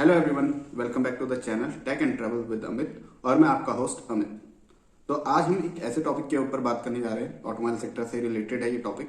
Hello everyone, welcome back to the channel tech and travel with Amit और मैं आपका host Amit. तो आज हम एक ऐसे टॉपिक के ऊपर बात करने जा रहे हैं, ऑटोमोबाइल सेक्टर से रिलेटेड है ये टॉपिक।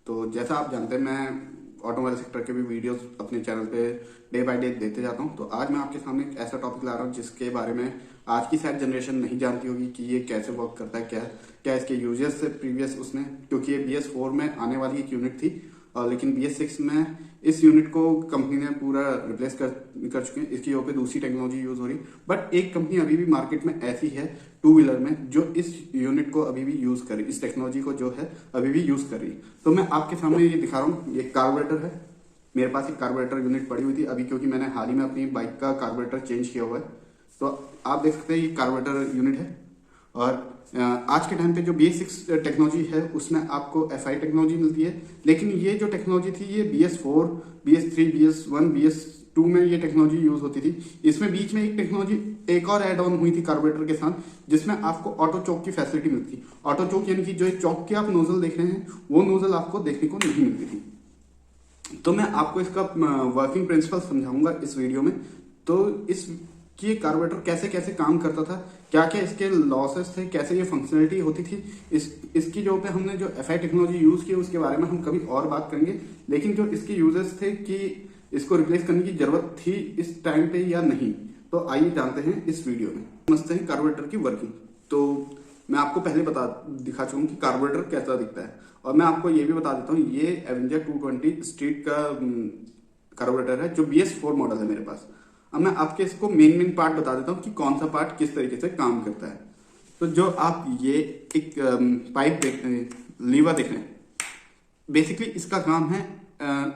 तो जैसा आप जानते हैं, मैं ऑटोमोबाइल सेक्टर के भी वीडियोस अपने चैनल पे डे बाय डे देते जाता हूं। तो आज मैं आपके सामने एक ऐसा टॉपिक ला रहा हूं जिसके बारे में आज की शायद जनरेशन नहीं जानती होगी कि ये कैसे वर्क करता है, क्या इसके यूजेस से प्रीवियस उसने, क्योंकि ये BS4 में आने वाली एक यूनिट थी और लेकिन BS6 में इस यूनिट को कंपनी ने पूरा रिप्लेस कर चुके हैं। इसकी पे दूसरी टेक्नोलॉजी यूज हो रही, बट एक कंपनी अभी भी मार्केट में ऐसी है टू व्हीलर में जो इस यूनिट को अभी भी यूज कर रही, इस टेक्नोलॉजी को जो है अभी भी यूज कर रही। तो मैं आपके सामने ये दिखा रहा हूँ, ये कार्बोरेटर है। मेरे पास एक कार्बोरेटर यूनिट पड़ी हुई थी अभी, क्योंकि मैंने हाल ही में अपनी बाइक का कार्बोरेटर चेंज किया हुआ है। तो आप देख सकते हैं ये कार्बोरेटर यूनिट है। और आज के टाइम पे जो BS6 टेक्नोलॉजी है उसमें आपको FI टेक्नोलॉजी मिलती है, लेकिन ये जो टेक्नोलॉजी थी ये BS4, BS3, BS1, BS2 में ये टेक्नोलॉजी यूज होती थी। इसमें बीच में एक टेक्नोलॉजी एक और एड ऑन हुई थी कार्बोरेटर के साथ, जिसमें आपको ऑटो चोक की फैसिलिटी मिलती थी। ऑटो चोक यानी कि जो चौक के आप नोजल देख रहे हैं वो नोजल आपको देखने को नहीं मिलती थी। तो मैं आपको इसका वर्किंग प्रिंसिपल समझाऊंगा इस वीडियो में। तो इस कि ये कार्बोरेटर कैसे कैसे काम करता था, क्या क्या इसके लॉसेस थे, कैसे ये फंक्शनलिटी होती थी, इसकी जो पे हमने जो FI टेक्नोलॉजी यूज की उसके बारे में हम कभी और बात करेंगे। लेकिन जो इसके यूजेस थे कि इसको रिप्लेस करने की जरूरत थी इस टाइम पे या नहीं, तो आइए जानते हैं इस वीडियो में। समझते हैं कार्बोरेटर की वर्किंग। तो मैं आपको पहले दिखा चुका हूँ कि कार्बोरेटर कैसा दिखता है, और मैं आपको ये भी बता देता हूँ ये एवेंजर 220 स्ट्रीट का कार्बोरेटर है जो BS4 मॉडल है मेरे पास। अब मैं आपके इसको मेन पार्ट बता देता हूँ कि कौन सा पार्ट किस तरीके से काम करता है। तो जो आप ये एक पाइप देख रहे हैं, लीवर देख रहे हैं, बेसिकली इसका काम है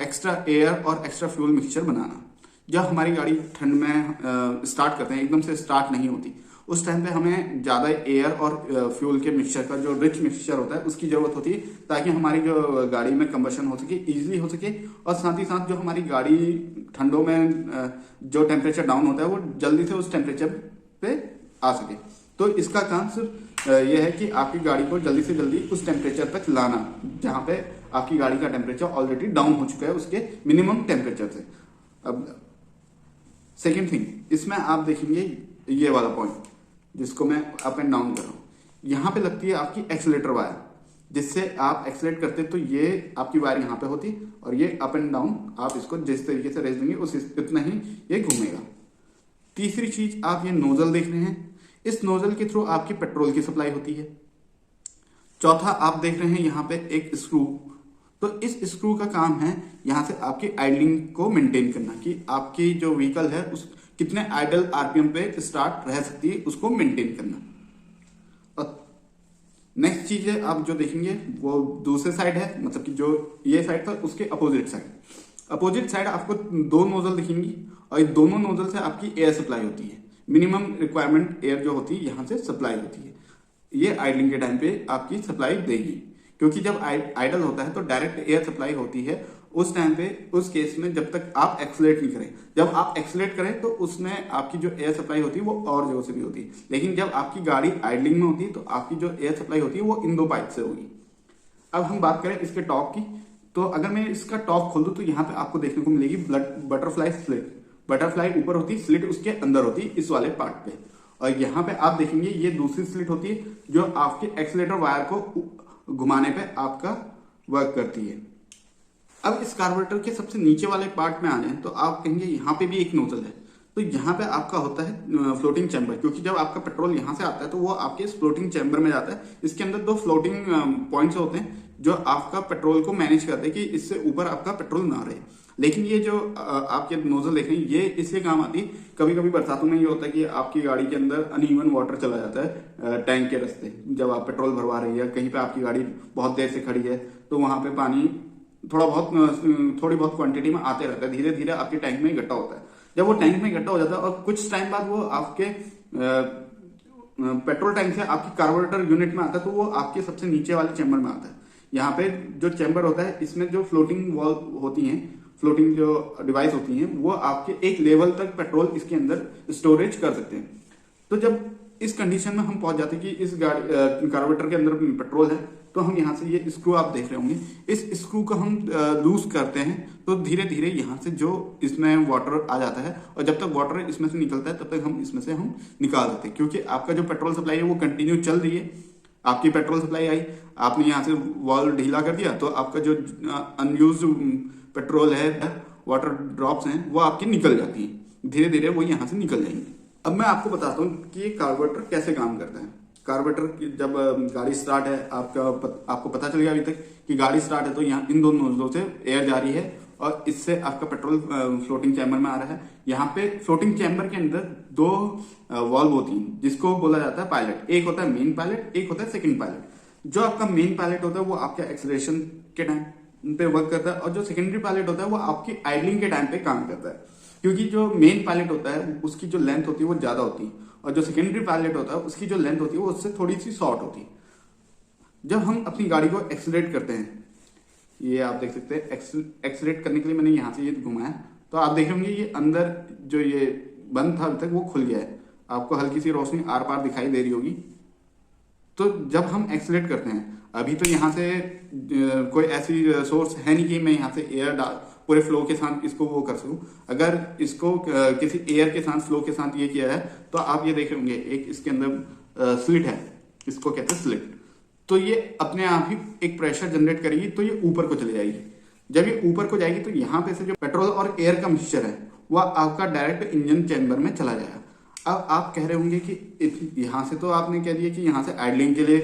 एक्स्ट्रा एयर और एक्स्ट्रा फ्यूल मिक्सचर बनाना। जब हमारी गाड़ी ठंड में स्टार्ट करते हैं, एकदम से स्टार्ट नहीं होती, उस टाइम पे हमें ज्यादा एयर और फ्यूल के मिक्सचर का जो रिच मिक्सचर होता है उसकी जरूरत होती है, ताकि हमारी जो गाड़ी में कंबशन हो सके, इजीली हो सके। और साथ ही साथ जो हमारी गाड़ी ठंडों में जो टेम्परेचर डाउन होता है वो जल्दी से उस टेम्परेचर पे आ सके। तो इसका काम सिर्फ यह है कि आपकी गाड़ी को जल्दी से जल्दी उस टेम्परेचर तक लाना जहां पे आपकी गाड़ी का टेम्परेचर ऑलरेडी डाउन हो चुका है उसके मिनिमम टेम्परेचर से। अब सेकेंड थिंग, इसमें आप देखेंगे ये वाला पॉइंट जिसको मैं अप एंड डाउन कर रहा हूं, यहां पे लगती है आपकी एक्सीलेटर वायर, जिससे आप एक्सीलेट करते तो ये आपकी वायर यहाँ पे होती और ये अप एंड डाउन आप इसको जिस तरीके से रेस देंगे उस इतना ही ये घूमेगा। तीसरी चीज, आप ये नोजल देख रहे हैं, इस नोजल के थ्रू आपकी पेट्रोल की सप्लाई होती है। चौथा, आप देख रहे हैं यहाँ पे एक स्क्रू, तो इस स्क्रू का काम है यहां से आपकी आइडलिंग को मेंटेन करना, कि आपकी जो व्हीकल है उस कितने आइडल RPM पे स्टार्ट रह सकती है उसको मेंटेन करना। और नेक्स्ट चीज है आप जो देखेंगे वो दूसरे साइड है, मतलब कि जो ये साइड था उसके अपोजिट साइड आपको दो नोजल दिखेंगी और ये दोनों नोजल से आपकी एयर सप्लाई होती है। मिनिमम रिक्वायरमेंट एयर जो होती है यहां से सप्लाई होती है। ये आइडलिंग के टाइम पे आपकी सप्लाई देगी, क्योंकि जब आइडल होता है तो डायरेक्ट एयर सप्लाई होती है उस टाइम पे, उस केस में जब तक आप एक्सीलेट नहीं करें। जब आप एक्सीलेट करें तो उसमें आपकी जो एयर सप्लाई होती है वो और जोर से भी होती है, लेकिन जब आपकी गाड़ी आइडलिंग में होती है तो आपकी जो एयर सप्लाई होती है वो इन दो पाइप से होगी। अब हम बात करें इसके टॉप की, तो अगर मैं इसका टॉप खोल दूं तो यहाँ पे आपको देखने को मिलेगी बटरफ्लाई स्लिट। बटरफ्लाई ऊपर होती है, स्लिट उसके अंदर होती है इस वाले पार्ट पे। और यहाँ पे आप देखेंगे ये दूसरी स्लिट होती है जो आपके एक्सीलेटर वायर को घुमाने पे आपका वर्क करती है। अब इस कार्बोरेटर के सबसे नीचे वाले पार्ट में आ जाए तो आप कहेंगे यहाँ पे भी एक नोजल है। तो यहाँ पे आपका होता है फ्लोटिंग चैम्बर, क्योंकि जब आपका पेट्रोल यहाँ से आता है तो वो आपके इस फ्लोटिंग चैम्बर में जाता है। इसके अंदर दो फ्लोटिंग पॉइंट्स होते हैं जो आपका पेट्रोल को मैनेज करते हैं कि इससे ऊपर आपका पेट्रोल ना रहे। लेकिन ये जो आपके नोजल देख रहे हैं ये इसलिए काम आती है, कभी कभी बरसातों में ये होता है कि आपकी गाड़ी के अंदर अनइवन वाटर चला जाता है टैंक के रास्ते। जब आप पेट्रोल भरवा रही है, कहीं पे आपकी गाड़ी बहुत देर से खड़ी है तो वहां पे पानी थोड़ी बहुत क्वांटिटी में आते रहता है, धीरे धीरे आपके टैंक में इकट्ठा होता है। जब वो टैंक में इकट्ठा हो जाता है और कुछ टाइम बाद वो आपके पेट्रोल टैंक से आपकी कार्बोरेटर यूनिट में आता है, तो वो आपके सबसे नीचे वाले चैम्बर में आता है। यहाँ पे जो चैम्बर होता है इसमें जो फ्लोटिंग वाल्व होती हैं, फ्लोटिंग जो डिवाइस होती हैं, वो आपके एक लेवल तक पेट्रोल इसके अंदर स्टोरेज कर सकते हैं। तो जब इस कंडीशन में हम पहुंच जाते हैं कि इस गाड़ी कार्बोरेटर के अंदर पेट्रोल है, तो हम यहाँ से ये स्क्रू आप देख रहे होंगे, इस स्क्रू को हम लूज करते हैं तो धीरे धीरे यहाँ से जो इसमें वाटर आ जाता है, और जब तक वाटर इसमें से निकलता है तब तक हम इसमें से हम निकाल देते हैं, क्योंकि आपका जो पेट्रोल सप्लाई है वो कंटिन्यू चल रही है। आपकी पेट्रोल सप्लाई आई, आपने यहाँ से वॉल्व ढीला कर दिया तो आपका जो अनयूज पेट्रोल है, वाटर ड्रॉप्स हैं, वो आपकी निकल जाती हैं, धीरे धीरे वो यहाँ से निकल जाएंगे। अब मैं आपको बताता हूँ कि ये कार्बोरेटर कैसे काम करता है। कार्बोरेटर जब गाड़ी स्टार्ट है, आपको पता चल गया अभी तक कि गाड़ी स्टार्ट है, तो यहाँ इन दोनों नोजलों से एयर जा रही है और इससे आपका पेट्रोल फ्लोटिंग चैम्बर में आ रहा है। यहाँ पे फ्लोटिंग चैम्बर के अंदर दो वाल्व होती हैं जिसको बोला जाता है पायलट। एक होता है मेन पायलट, एक होता है सेकंड पायलट। जो आपका मेन पायलट होता है वो आपका एक्सेलरेशन के टाइम पे वर्क करता है, और जो सेकेंडरी पायलट होता है वो आपकी आइडलिंग के टाइम पे काम करता है। क्योंकि जो मेन पायलट होता है उसकी जो लेंथ होती है वो ज्यादा होती है, और जो सेकेंडरी पायलट होता है उसकी जो लेंथ होती है वो उससे थोड़ी सी शॉर्ट होती है। जब हम अपनी गाड़ी को एक्सीलरेट करते हैं, ये आप देख सकते हैं, एक्सीलरेट करने के लिए मैंने यहाँ से ये घुमाया तो आप देख होंगे ये अंदर जो ये बंद था अभी तक वो खुल गया है, आपको हल्की सी रोशनी आर पार दिखाई दे रही होगी। तो जब हम एक्सीलरेट करते हैं, अभी तो यहाँ से कोई ऐसी सोर्स है नहीं कि मैं यहाँ से एयर पूरे फ्लो के साथ इसको वो कर सकूं। अगर इसको किसी एयर के साथ, फ्लो के साथ ये किया है तो आप ये देख होंगे एक इसके अंदर स्लिट है, इसको कहते हैं स्लिट। तो ये अपने आप ही एक प्रेशर जनरेट करेगी तो ये ऊपर को चली जाएगी। जब ये ऊपर को जाएगी तो यहाँ पे से जो पेट्रोल और एयर का मिक्सचर है वह आपका डायरेक्ट इंजन चैम्बर में चला जाएगा। अब आप कह रहे होंगे कि यहाँ से तो आपने कह दिया कि यहाँ से आइडलिंग के लिए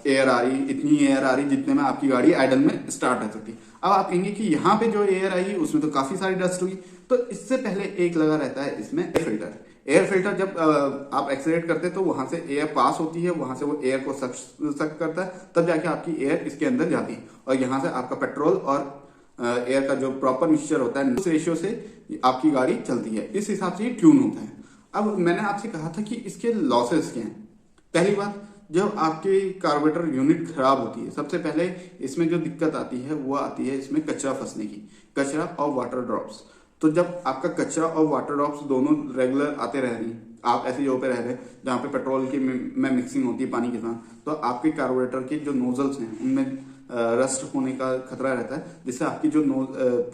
एयर आ रही, इतनी एयर आ रही जितने में आपकी गाड़ी आइडल में स्टार्ट हो सकती है। अब आप कहेंगे कि यहाँ पे जो एयर आई उसमें तो काफी सारी डस्ट हुई, तो इससे पहले एक लगा रहता है इसमें एयर फिल्टर। एयर फिल्टर जब आप एक्सीलरेट करते हैं तो वहां से एयर पास होती है, वहां से वो एयर को सक करता है, तब जाके आपकी एयर इसके अंदर जाती है और यहाँ से आपका पेट्रोल और एयर का जो प्रॉपर मिक्सचर होता है उस रेशियो से आपकी गाड़ी चलती है। इस हिसाब से ये ट्यून होता है। अब मैंने आपसे कहा था कि इसके लॉसेस क्या हैं। पहली बात, जब आपकी कार्बोरेटर यूनिट खराब होती है, सबसे पहले इसमें जो दिक्कत आती है वो आती है इसमें कचरा फंसने की, कचरा और वाटर ड्रॉप्स। तो जब आपका कचरा और वाटर ड्रॉप्स दोनों रेगुलर आते रह रही, आप ऐसी जगह पे रह रहे जहाँ पे पेट्रोल की में मिक्सिंग होती है पानी के साथ, तो आपके कार्बोरेटर के जो नोजल्स हैं उनमें रस्ट होने का खतरा रहता है, जिससे आपकी जो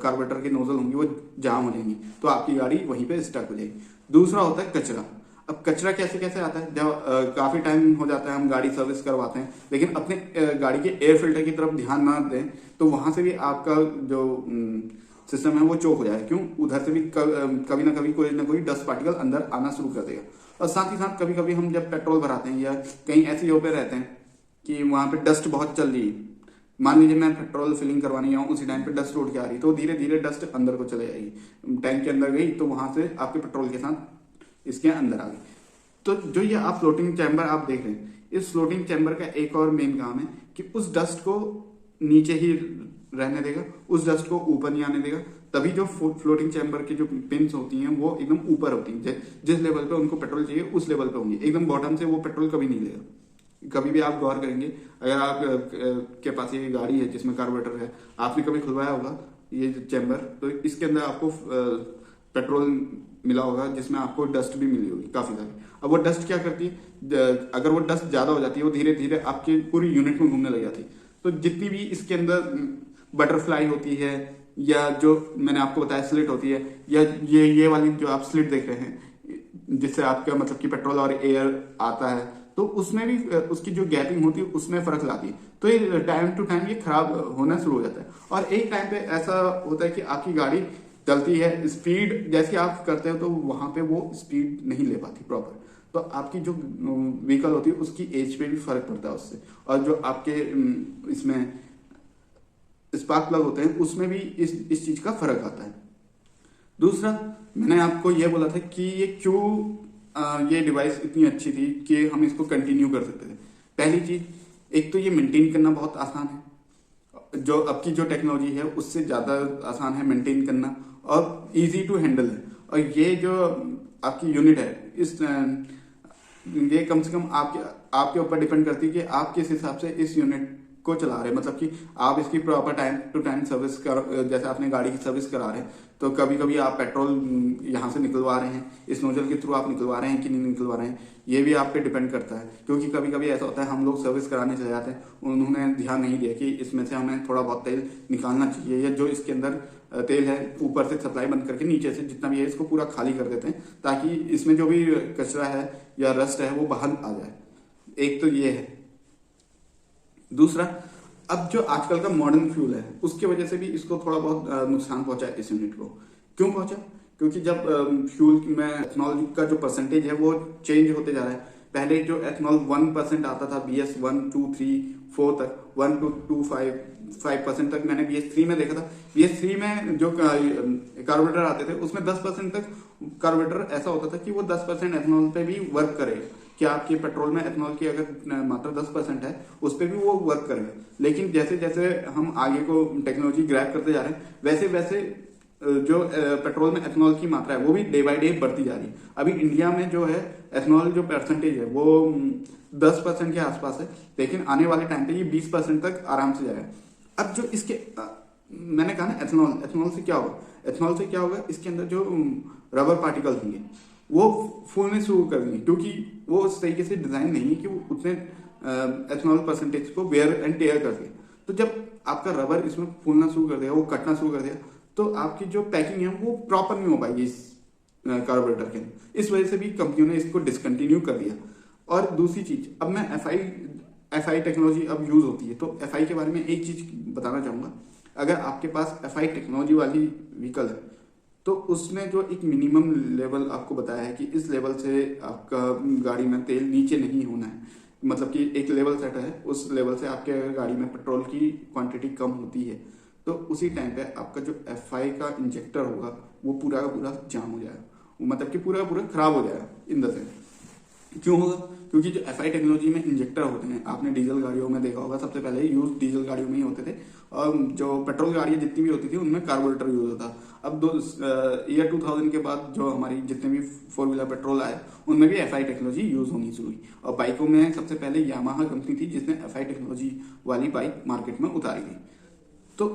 कार्बोरेटर के नोजल होंगी वो जाम हो जाएंगी, तो आपकी गाड़ी वहीं पे स्टक हो जाएगी। दूसरा होता है कचरा। अब कचरा कैसे कैसे आता है, जब काफी टाइम हो जाता है हम गाड़ी सर्विस करवाते हैं लेकिन अपने गाड़ी के एयर फिल्टर की तरफ ध्यान ना दें तो वहां से भी आपका जो सिस्टम है वो चोक हो जाएगा। क्यों? उधर से भी कभी ना कोई डस्ट पार्टिकल अंदर आना शुरू कर देगा। और साथ ही साथ कभी कभी हम जब पेट्रोल भराते हैं या कहीं ऐसी जगह पे रहते हैं कि वहां पे डस्ट बहुत चल रही है, मान लीजिए मैं पेट्रोल फिलिंग करवाने जाऊँ, उसी टाइम पे डस्ट उड़ के आ रही, तो धीरे धीरे डस्ट अंदर को चले जाएगी, टैंक के अंदर गई तो वहां से आपके पेट्रोल के साथ इसके अंदर आ गई। तो जो ये आप फ्लोटिंग चैम्बर आप देख रहे हैं, इस फ्लोटिंग चैम्बर का एक और मेन काम है कि उस डस्ट को नीचे ही रहने देगा, उस डस्ट को ऊपर नहीं आने देगा। तभी जो फ्लोटिंग चैम्बर की जो पिंस होती हैं वो एकदम ऊपर होती हैं, जिस लेवल पे उनको पेट्रोल चाहिए उस लेवल पे होंगी, एकदम बॉटम से वो पेट्रोल कभी नहीं लेगा। कभी भी आप गौर करेंगे, अगर आप के पास ये गाड़ी है जिसमें कार्बोरेटर है, आपने कभी खुलवाया होगा ये चैम्बर, तो इसके अंदर आपको पेट्रोल मिला होगा जिसमें आपको डस्ट भी मिली होगी काफी सारी। अब वो डस्ट क्या करती है, अगर वो डस्ट ज्यादा हो जाती है वो धीरे धीरे आपकी पूरी यूनिट में घूमने लग जाती है। तो जितनी भी इसके अंदर बटरफ्लाई होती है या जो मैंने आपको बताया स्लिट होती है, या ये वाली जो आप स्लिट देख रहे हैं जिससे आपका मतलब कि पेट्रोल और एयर आता है, तो उसमें भी उसकी जो गैपिंग होती है उसमें फर्क लाती है। तो ये टाइम टू टाइम ये खराब होना शुरू हो जाता है। और एक टाइम पे ऐसा होता है कि आपकी गाड़ी चलती है, स्पीड जैसी आप करते हो तो वहां पे वो स्पीड नहीं ले पाती प्रॉपर, तो आपकी जो व्हीकल होती है उसकी एज पे भी फर्क पड़ता है उससे। और जो आपके इसमें स्पार्क प्लग होते हैं उसमें भी इस चीज का फर्क आता है। दूसरा, मैंने आपको यह बोला था कि ये क्यों ये डिवाइस इतनी अच्छी थी कि हम इसको कंटिन्यू कर सकते थे। पहली चीज, एक तो ये मेंटेन करना बहुत आसान है, जो अब की जो टेक्नोलॉजी है उससे ज्यादा आसान है मेंटेन करना और इजी टू हैंडल है। और ये जो आपकी यूनिट है ये कम से कम आपके ऊपर डिपेंड करती है कि आप किस हिसाब से इस यूनिट को चला रहे हैं, मतलब कि आप इसकी proper time to time service कर, जैसे आपने गाड़ी की सर्विस करा रहे हैं तो कभी कभी आप पेट्रोल यहाँ से निकलवा रहे हैं, इस नोजल के थ्रू आप निकलवा रहे हैं कि नहीं निकलवा रहे हैं, ये भी आप पे डिपेंड करता है। क्योंकि कभी कभी ऐसा होता है हम लोग सर्विस कराने चले जाते हैं, उन्होंने ध्यान नहीं दिया कि इसमें से हमें थोड़ा बहुत तेल निकालना चाहिए, या जो इसके अंदर तेल है ऊपर से सप्लाई बंद करके नीचे से जितना भी है इसको पूरा खाली कर देते हैं, ताकि इसमें जो भी कचरा है या रस्ट है वो बाहर आ जाए। एक तो ये है। दूसरा, अब जो आजकल का मॉडर्न फ्यूल है उसकी वजह से भी इसको थोड़ा बहुत नुकसान पहुंचा है इस यूनिट को। क्यों पहुंचा? क्योंकि जब फ्यूल में एथनॉल का जो परसेंटेज है वो चेंज होते जा रहा है। पहले जो एथनॉल 1% आता था BS 1, 2, 3, 4 तक, 1 to 2, 5% तक मैंने BS3 में देखा था। BS3 में जो कार्बोरेटर आते थे उसमें 10% तक कार्बोरेटर ऐसा होता था कि वो 10% एथनॉल पे भी वर्क करेगा, कि आपके पेट्रोल में एथनॉल की अगर मात्रा 10% है उस पर भी वो वर्क करेगा। लेकिन जैसे जैसे हम आगे को टेक्नोलॉजी ग्रैब करते जा रहे हैं वैसे वैसे जो पेट्रोल में एथनॉल की मात्रा है वो भी डे बाय डे बढ़ती जा रही है। अभी इंडिया में जो है एथनॉल जो परसेंटेज है वो 10% के आसपास है, लेकिन आने वाले टाइम पे ये 20% तक आराम से जाएगा। अब जो इसके मैंने कहा ना एथनॉल से क्या होगा, एथनॉल से क्या होगा, इसके अंदर जो रबर पार्टिकल होंगे वो फूलने शुरू कर देंगे, क्योंकि वो उस तरीके से डिजाइन नहीं है कि वो उतने एथनॉल परसेंटेज को वेयर एंड टेयर कर दे। तो जब आपका रबर इसमें फूलना शुरू कर देगा, वो कटना शुरू कर देगा, तो आपकी जो पैकिंग है वो प्रॉपर नहीं हो पाएगी इस कार्बोरेटर के अंदर। इस वजह से भी कंपनियों ने इसको डिसकंटिन्यू कर दिया। और दूसरी चीज, अब मैं एफआई टेक्नोलॉजी अब यूज होती है, तो एफआई के बारे में एक चीज बताना चाहूंगा। अगर आपके पास एफआई टेक्नोलॉजी वाली व्हीकल है तो उसने जो एक मिनिमम लेवल आपको बताया है कि इस लेवल से आपका गाड़ी में तेल नीचे नहीं होना है, मतलब कि एक लेवल सेट है, उस लेवल से आपके अगर गाड़ी में पेट्रोल की क्वांटिटी कम होती है तो उसी टाइम पे आपका जो एफआई का इंजेक्टर होगा वो पूरा का पूरा जाम हो जाएगा, मतलब कि पूरा का पूरा खराब हो जाएगा इन द सेंस। क्यों होगा? क्योंकि जो एफआई टेक्नोलॉजी में इंजेक्टर होते हैं, आपने डीजल गाड़ियों में देखा होगा, सबसे पहले यूज डीजल गाड़ियों में ही होते थे, और जो पेट्रोल गाड़ियां जितनी भी होती थी उनमें कार्बोरेटर यूज होता। अब ईयर 2000 के बाद जो हमारी जितने भी 4 व्हीलर पेट्रोल आए उनमें भी एफआई टेक्नोलॉजी यूज होनी शुरू हुई। और बाइकों में सबसे पहले यामाहा कंपनी थी जिसने एफआई टेक्नोलॉजी वाली बाइक मार्केट में उतारी थी। तो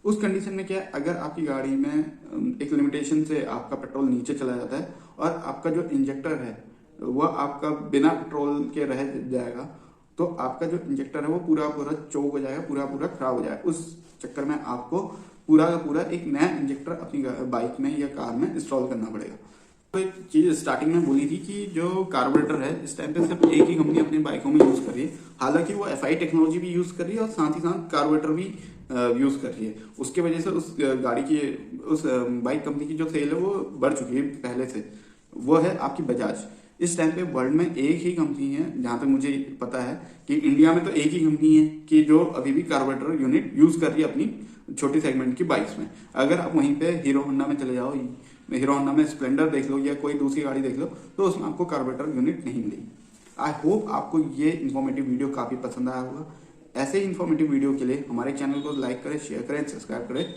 उस कंडीशन में क्या है, अगर आपकी गाड़ी में एक लिमिटेशन से आपका पेट्रोल नीचे चला जाता है और आपका जो इंजेक्टर है वह आपका बिना पेट्रोल के रह जाएगा, तो आपका जो इंजेक्टर है वो पूरा पूरा चोक हो जाएगा, पूरा पूरा खराब हो जाएगा। उस चक्कर में आपको पूरा का पूरा एक नया इंजेक्टर अपनी बाइक में या कार में इंस्टॉल करना पड़ेगा। तो एक चीज स्टार्टिंग में बोली थी कि जो कार्बोरेटर है इस टाइम पे सिर्फ एक ही कंपनी अपनी बाइकों में यूज कर रही है, हालांकि वो एफआई टेक्नोलॉजी भी यूज कर रही है और साथ ही साथ कार्बोरेटर भी यूज कर रही है। उसके वजह से उस गाड़ी की, उस बाइक कंपनी की जो सेल है वो बढ़ चुकी है पहले से। वो है आपकी बजाज। इस टाइम पे वर्ल्ड में एक ही कंपनी है, जहां तक मुझे पता है कि इंडिया में तो एक ही कंपनी है कि जो अभी भी कार्बोरेटर यूनिट यूज कर रही है अपनी छोटी सेगमेंट की बाइक्स में। अगर आप वहीं पे हीरो होंडा में चले जाओ, हीरो होंडा में स्प्लेंडर देख लो या कोई दूसरी गाड़ी देख लो, तो उसमें आपको कार्बोरेटर यूनिट नहीं मिलेगी। आई होप आपको ये इन्फॉर्मेटिव वीडियो काफी पसंद आया होगा। ऐसे ही इन्फॉर्मेटिव वीडियो के लिए हमारे चैनल को लाइक करें, शेयर करें, सब्सक्राइब करें।